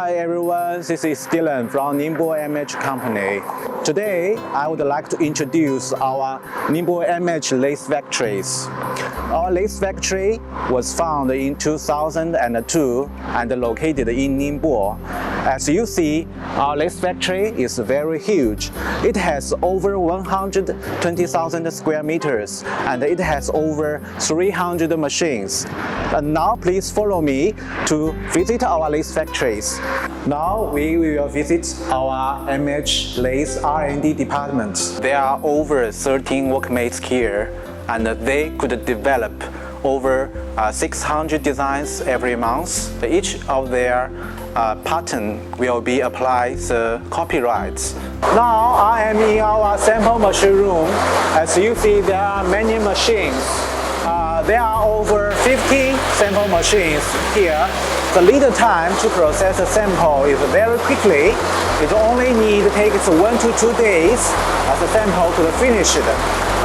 Hi everyone, this is Dylan from Nimble Image Company. Today, I would like to introduce our Nimble Image lace factories. Our lace factory was founded in 2002 and located in Ningbo. As you see, our lace factory is very huge. It has over 120,000 square meters and it has over 300 machines. And now please follow me to visit our lace factories. Now we will visit our image lace R&D department. There are over 13 workmates here and they could develop over 600 designs every month. Each of their pattern will be applied the copyrights. Now I am in our sample machine room. As you see, there are many machines. There are over 50 sample machines here. The lead time to process a sample is very quickly. It only takes 1 to 2 days as a sample to finish it.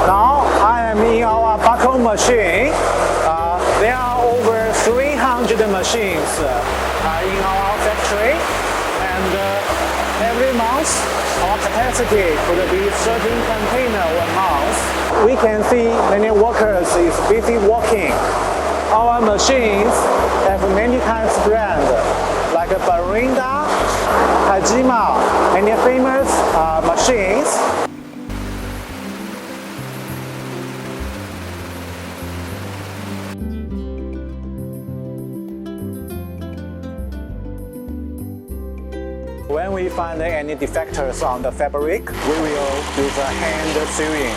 Now I am in our buckle machine. There are over 300 machines in our factory, and every month our capacity could be 13 containers a month. We can see many workers is busy working. Our machines have many kinds of brands like Barinda, Hajima, many famous machines. When we find any defects on the fabric, we will use a hand sewing.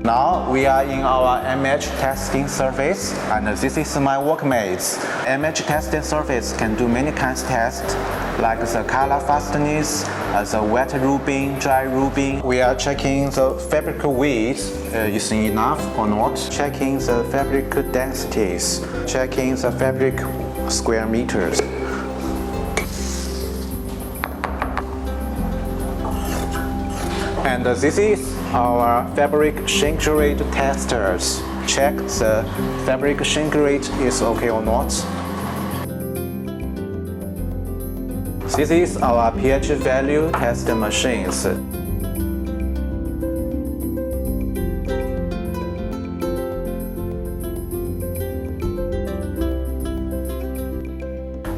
Now we are in our image testing surface, and this is my workmates. Image testing surface can do many kinds of tests, like the color fastness, the wet rubbing, dry rubbing. We are checking the fabric width is enough or not, checking the fabric densities, checking the fabric square meters. And this is our fabric shrink rate testers. Check the fabric shrink rate is okay or not. This is our pH value test machines.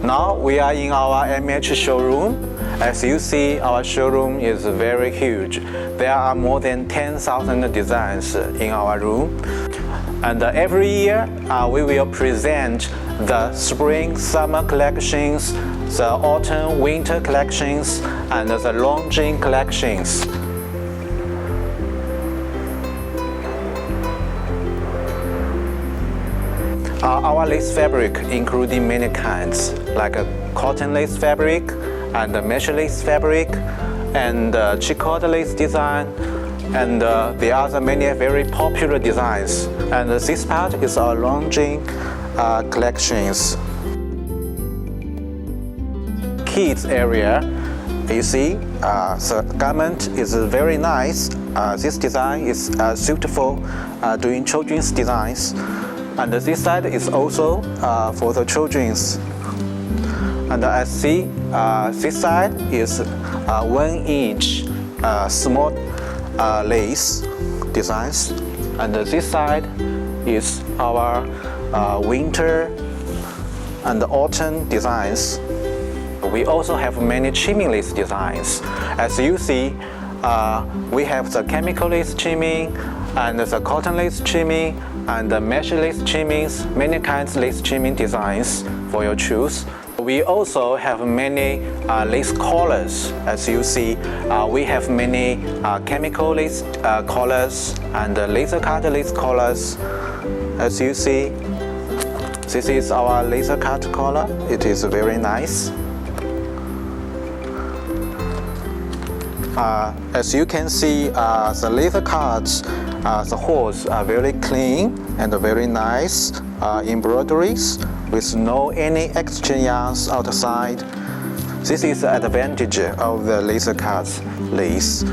Now we are in our image showroom. As you see, our showroom is very huge. There are more than 10,000 designs in our room. And every year, we will present the spring-summer collections, the autumn-winter collections, and the Longines collections. Our lace fabric including many kinds, like a cotton lace fabric, and mesh lace fabric, and checkered lace design, and there are many very popular designs. And this part is our Longines collections. Kids area, you see, the garment is very nice. This design is suitable doing children's designs, and this side is also for the children's. And as see, this side is 1 inch small lace designs, and this side is our winter and autumn designs. We also have many trimming lace designs. As you see, we have the chemical lace trimming, and the cotton lace trimming, and the mesh lace trimmings, many kinds of lace trimming designs for your choose. We also have many lace collars. As you see, we have many chemical lace collars and laser cut lace collars. As you see, this is our laser cut collar. It is very nice. As you can see, the laser cuts, the holes are very clean and very nice embroideries with no any extra yarns outside. This is the advantage of the laser cut lace.